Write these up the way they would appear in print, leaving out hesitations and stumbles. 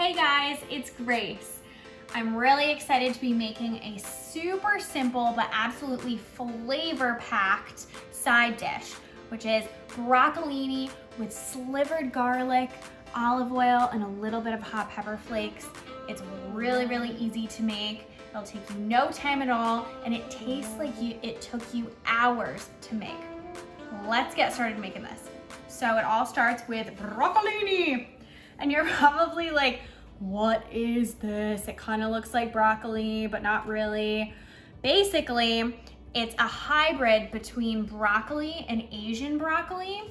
Hey guys, it's Grace. I'm really excited to be making a super simple but absolutely flavor-packed side dish, which is broccolini with slivered garlic, olive oil, and a little bit of hot pepper flakes. It's really, really easy to make. It'll take you no time at all, and it tastes like it took you hours to make. Let's get started making this. So it all starts with broccolini. And you're probably like, what is this? It kind of looks like broccoli, but not really. Basically, it's a hybrid between broccoli and Asian broccoli.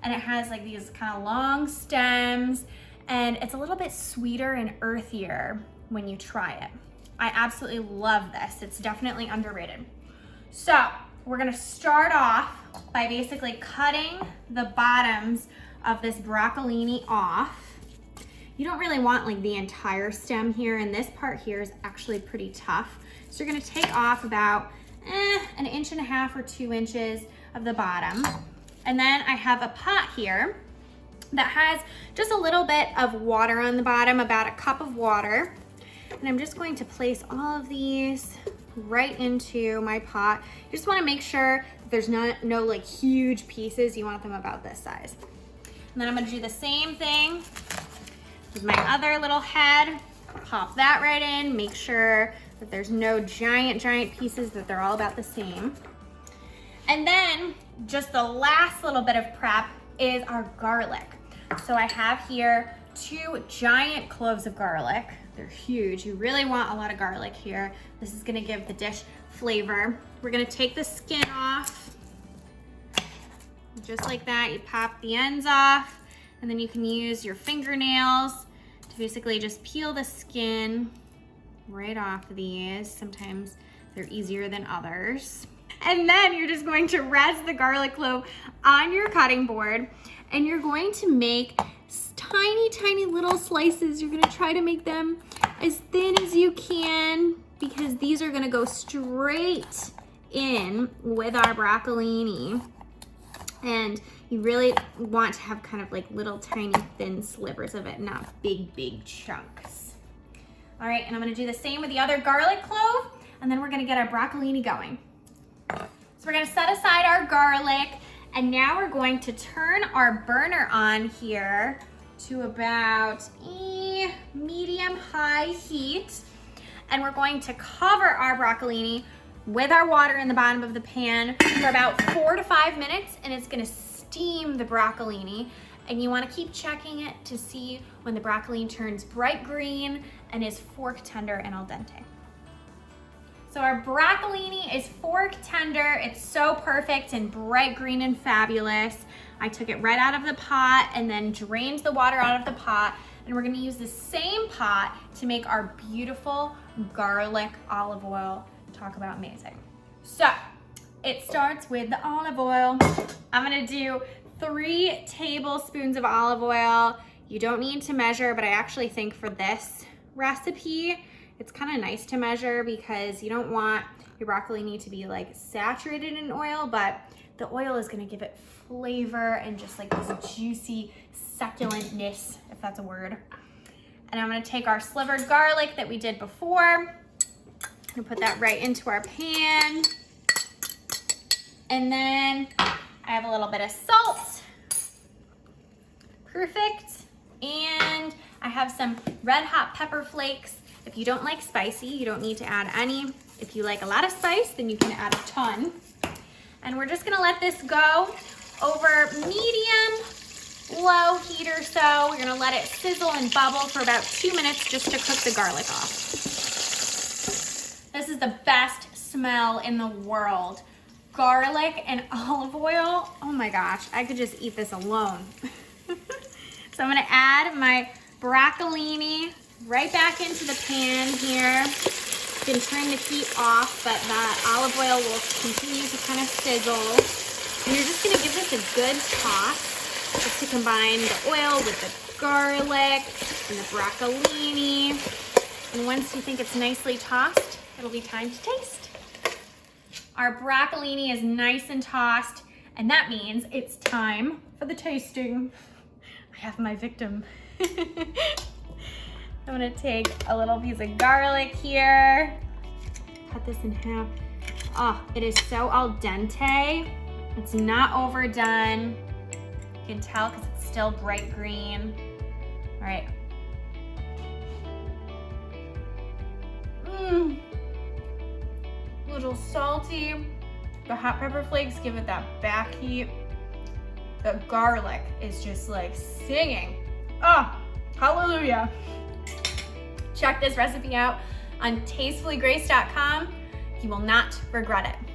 And it has like these kind of long stems, and it's a little bit sweeter and earthier when you try it. I absolutely love this. It's definitely underrated. So we're gonna start off by basically cutting the bottoms of this broccolini off. You don't really want like the entire stem here, and this part here is actually pretty tough. So you're gonna take off about 1.5 inches or 2 inches of the bottom. And then I have a pot here that has just a little bit of water on the bottom, about a cup of water. And I'm just going to place all of these right into my pot. You just wanna make sure that there's no like huge pieces. You want them about this size. And then I'm gonna do the same thing with my other little head. Pop that right in, make sure that there's no giant pieces, that they're all about the same. And then just the last little bit of prep is our garlic. So I have here 2 giant cloves of garlic. They're huge. You really want a lot of garlic here. This is gonna give the dish flavor. We're gonna take the skin off. Just like that, you pop the ends off, and then you can use your fingernails to basically just peel the skin right off of these. Sometimes they're easier than others. And then you're just going to rest the garlic clove on your cutting board, and you're going to make tiny little slices. You're gonna try to make them as thin as you can, because these are gonna go straight in with our broccolini. And you really want to have kind of like little tiny thin slivers of it, not big chunks. All right, and I'm gonna do the same with the other garlic clove, and then we're gonna get our broccolini going. So we're gonna set aside our garlic, and now we're going to turn our burner on here to about medium-high heat. And we're going to cover our broccolini with our water in the bottom of the pan for about 4 to 5 minutes, and it's gonna steam the broccolini. And you wanna keep checking it to see when the broccolini turns bright green and is fork tender and al dente. So our broccolini is fork tender. It's so perfect and bright green and fabulous. I took it right out of the pot and then drained the water out of the pot. And we're gonna use the same pot to make our beautiful garlic olive oil. Talk about amazing. So it starts with the olive oil. I'm gonna do 3 tablespoons of olive oil. You don't need to measure, but I actually think for this recipe, it's kind of nice to measure, because you don't want your broccolini to be like saturated in oil, but the oil is gonna give it flavor and just like this juicy succulentness, if that's a word. And I'm gonna take our slivered garlic that we did before and put that right into our pan. And then I have a little bit of salt. Perfect. And I have some red hot pepper flakes. If you don't like spicy, you don't need to add any. If you like a lot of spice, then you can add a ton. And we're just gonna let this go over medium-low heat or so. We're gonna let it sizzle and bubble for about 2 minutes just to cook the garlic off. This is the best smell in the world. Garlic and olive oil. Oh my gosh, I could just eat this alone. So I'm gonna add my broccolini right back into the pan here. You can turn the heat off, but that olive oil will continue to kind of sizzle. And you're just gonna give this a good toss, just to combine the oil with the garlic and the broccolini. And once you think it's nicely tossed, it'll be time to taste. Our broccolini is nice and tossed, and that means it's time for the tasting. I have my victim. I'm gonna take a little piece of garlic here. Cut this in half. Oh, it is so al dente. It's not overdone. You can tell because it's still bright green. All right. Little salty. The hot pepper flakes give it that back heat. The garlic is just like singing. Oh, hallelujah. Check this recipe out on tastefullygrace.com. You will not regret it.